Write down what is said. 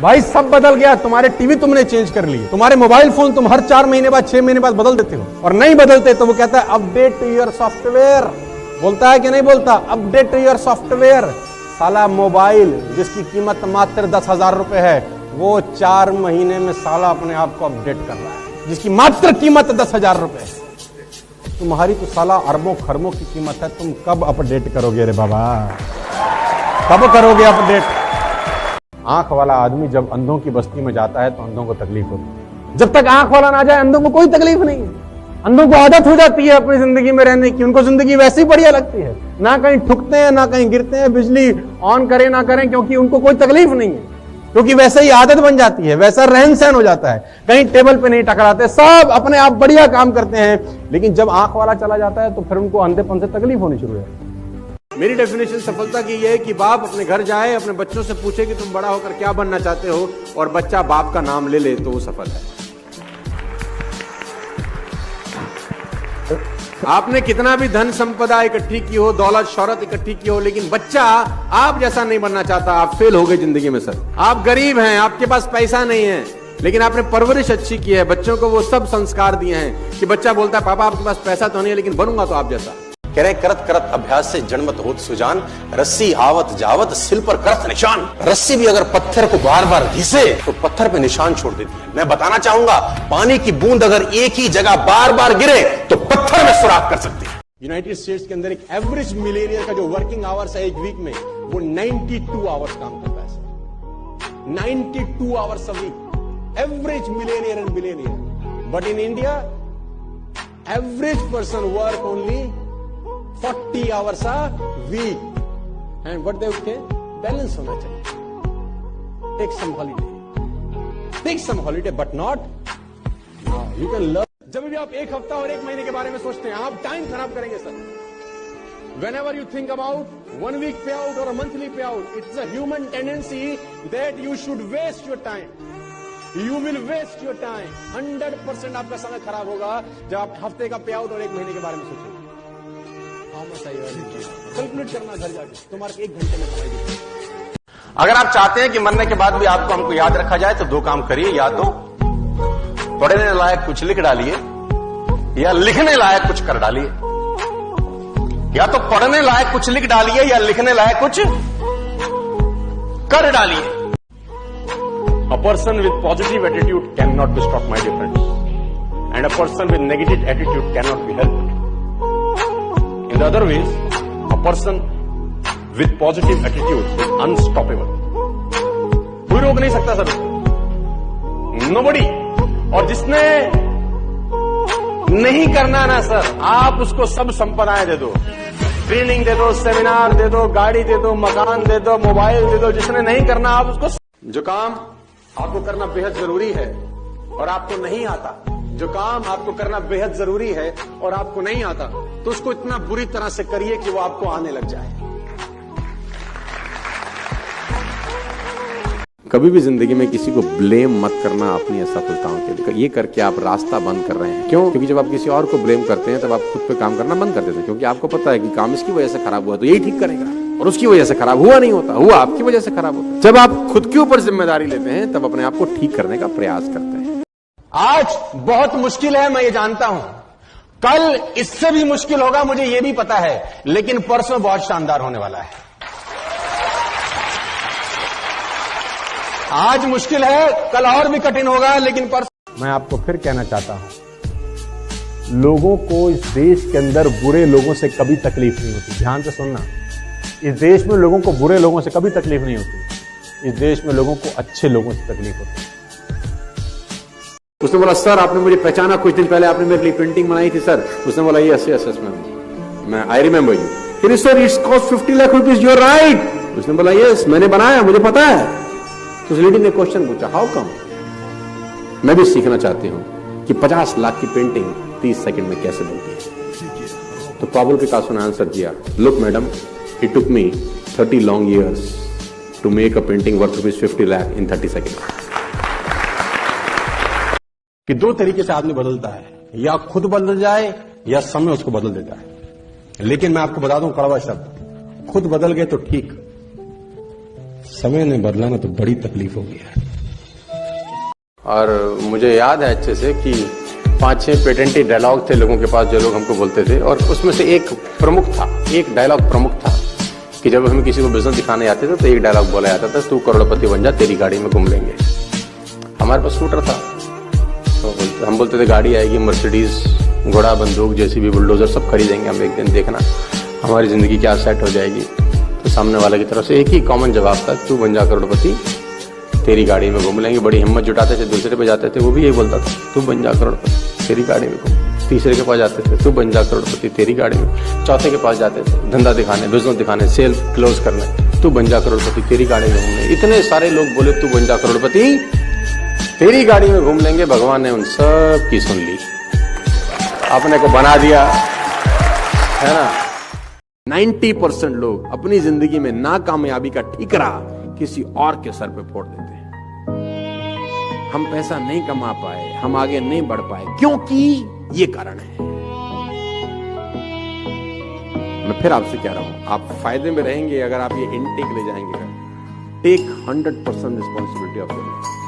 भाई सब बदल गया। तुम्हारे टीवी तुमने चेंज कर लिए, तुम्हारे मोबाइल फोन तुम हर 4 महीने बाद 6 महीने बाद बदल देते हो, और नहीं बदलते तो वो कहता है अपडेट योर सॉफ्टवेयर। बोलता है कि नहीं बोलता? Update your software. साला मोबाइल जिसकी कीमत मात्र 10,000 रुपए है, वो 4 महीने में साला अपने आप को अपडेट कर रहा है, जिसकी मात्र कीमत 10,000 रुपए है। तुम्हारी तो साला अरबों खरबों की कीमत है। तुम कब अपडेट करोगे रे बाबा? कब करोगे अपडेट? आंख वाला आदमी जब अंधों की बस्ती में जाता है तो अंधों को तकलीफ होती है। जब तक आंख वाला ना जाए अंधों को कोई तकलीफ नहीं है। अंधों को आदत हो जाती है अपनी जिंदगी में रहने की, उनको जिंदगी वैसी बढ़िया लगती है, ना कहीं ठुकते हैं ना कहीं गिरते हैं, बिजली ऑन करें ना करें, क्योंकि उनको कोई तकलीफ नहीं है, क्योंकि वैसे ही आदत बन जाती है, वैसा रहन सहन हो जाता है। कहीं टेबल पे नहीं टकराते, सब अपने आप बढ़िया काम करते हैं। लेकिन जब आंख वाला चला जाता है तो फिर उनको अंधेपन से तकलीफ होनी शुरू है। मेरी डेफिनेशन सफलता की यह है कि बाप अपने घर जाए, अपने बच्चों से पूछे कि तुम बड़ा होकर क्या बनना चाहते हो, और बच्चा बाप का नाम ले ले तो वो सफल है। आपने कितना भी धन संपदा इकट्ठी की हो, दौलत शौहरत इकट्ठी की हो, लेकिन बच्चा आप जैसा नहीं बनना चाहता, आप फेल हो गए जिंदगी में सर। आप गरीब हैं, आपके पास पैसा नहीं है, लेकिन आपने परवरिश अच्छी की है, बच्चों को वो सब संस्कार दिए हैं कि बच्चा बोलता है पापा आपके पास पैसा तो नहीं है, लेकिन बनूंगा तो आप जैसा। कह रहे करत करत अभ्यास से जन्मत होत सुजान, रस्सी आवत जावत सिल पर करत निशान। रस्सी भी अगर पत्थर को बार बार घिसे तो पत्थर पे निशान छोड़ देती है। मैं बताना चाहूंगा, पानी की बूंद अगर एक ही जगह बार बार गिरे तो पत्थर में सुराख कर सकती है। यूनाइटेड स्टेट्स के अंदर एक एवरेज मिलेनियर का जो वर्किंग आवर्स है एक वीक में, वो 92 आवर्स काम करता है। 92 hours a week, average millionaire and billionaire. But in India average person work only 40 hours a week, and what they would say, balance होना चाहिए। Take some holiday, but not now. You can learn. जब भी आप एक हफ्ता और एक महीने के बारे में सोचते हैं, आप टाइम खराब करेंगे sir. Whenever you think about 1 week payout or a monthly payout, it's a human tendency that you should waste your time. You will waste your time. 100% आपका समय खराब होगा जब आप हफ्ते का पेआउट और एक महीने के बारे में सोचेंगे। कैलकुलेट करना घर जाके, तुम्हारे 1 घंटे में कमाएगी। अगर आप चाहते हैं कि मरने के बाद भी आपको हमको याद रखा जाए तो 2 काम करिए, या तो पढ़ने लायक कुछ लिख डालिए, या लिखने लायक कुछ कर डालिए। या तो पढ़ने लायक कुछ लिख डालिए या लिखने लायक कुछ कर डालिए। A person with positive attitude cannot be stopped, my dear friends, and a person with negative attitude cannot be helped. In the other ways, a person with positive attitude is unstoppable. कोई रोक नहीं सकता sir, nobody। और जिसने नहीं करना ना sir, आप उसको सब संपदाएं दे दो, ट्रेनिंग दे दो, सेमिनार दे दो, गाड़ी दे दो, मकान दे दो, मोबाइल दे दो। जिसने नहीं करना, आप उसको, जो काम आपको करना बेहद जरूरी है और आपको नहीं आता, जो काम आपको करना बेहद जरूरी है और आपको नहीं आता, तो उसको इतना बुरी तरह से करिए कि वो आपको आने लग जाए। कभी भी जिंदगी में किसी को ब्लेम मत करना अपनी असफलताओं के लिए। ये करके आप रास्ता बंद कर रहे हैं। क्यों? क्योंकि जब आप किसी और को ब्लेम करते हैं तब आप खुद पे काम करना बंद कर देते हैं, क्योंकि आपको पता है कि काम इसकी वजह से खराब हुआ तो यही ठीक करेगा, और उसकी वजह से खराब हुआ नहीं होता, हुआ आपकी वजह से खराब होता है। जब आप खुद के ऊपर जिम्मेदारी लेते हैं तब अपने आप को ठीक करने का प्रयास करते हैं। आज बहुत मुश्किल है, मैं ये जानता हूं, कल इससे भी मुश्किल होगा, मुझे ये भी पता है, लेकिन परसों बहुत शानदार होने वाला है। आज मुश्किल है, कल और भी कठिन होगा, लेकिन परसों। मैं आपको फिर कहना चाहता हूं, लोगों को इस देश के अंदर बुरे लोगों से कभी तकलीफ नहीं होती। ध्यान से सुनना, इस देश में लोगों को बुरे लोगों से कभी तकलीफ नहीं होती। इस देश में लोगों को अच्छे लोगों से तकलीफ होती है। उसने बोला सर आपने मुझे पहचाना, कुछ दिन पहले आपने मेरे लिए पेंटिंग बनाई थी सर। उसने बोला यस यस यस मैं आई रिमेंबर यू। फिर sir it's cost 50 lakh rupees, you are right. उसने बोला यस मैंने बनाया, मुझे पता है। तो उस लेडी ने क्वेश्चन पूछा हाउ कम। मैं भी सीखना चाहती हूं कि 50 लाख की पेंटिंग 30 सेकंड में कैसे बनती है। तो पाबुल पिकासो ने आंसर दिया, look madam, it took me 30 long years to make a painting worth ₹50 lakh in 30 second. कि 2 तरीके से आदमी बदलता है, या खुद बदल जाए या समय उसको बदल देता है। लेकिन मैं आपको बता दूं कड़वा शब्द, खुद बदल गए तो ठीक, समय ने बदला ना तो बड़ी तकलीफ होगी। और मुझे याद है अच्छे से कि 5-6 पेटेंटी डायलॉग थे लोगों के पास, जो लोग हमको बोलते थे, और उसमें से एक डायलॉग प्रमुख था कि जब हम किसी को बिजनेस दिखाने जाते थे तो एक डायलॉग बोला जाता था, तू करोड़पति बन जा, तेरी गाड़ी में घूम लेंगे। हमारे पास स्कूटर था, तो हम बोलते थे गाड़ी आएगी मर्सिडीज, घोड़ा, बंदूक, जेसीबी, बुलडोजर सब खरीदेंगे हम एक दिन, देखना हमारी जिंदगी क्या सेट हो जाएगी। तो सामने वाले की तरफ से एक ही कॉमन जवाब था, तू बन जा करोड़पति, तेरी गाड़ी में घूम लेंगे। बड़ी हिम्मत जुटाते थे, दूसरे पे जाते थे, वो भी यही बोलता था, तू बन जा करोड़पति, तेरी गाड़ी में घूम। तीसरे के पास जाते थे, तू बन जा करोड़पति, तेरी गाड़ी में। चौथे के पास जाते थे, धंधा दिखाने, बिजनेस दिखाने, सेल क्लोज करने, तू बन जा करोड़पति, तेरी गाड़ी में घूमने। इतने सारे लोग बोले तू बन जा करोड़पति, तेरी गाड़ी में घूम लेंगे। भगवान ने उन सब की सुन ली, अपने को बना दिया, है ना। 90% लोग अपनी जिंदगी में नाकामयाबी का ठीकरा किसी और के सर पे फोड़ देते हैं। हम पैसा नहीं कमा पाए, हम आगे नहीं बढ़ पाए, क्योंकि ये कारण है। मैं फिर आपसे कह रहा हूं, आप फायदे में रहेंगे अगर आप ये इनटेक ले जाएंगे। Take 100% responsibility of your life.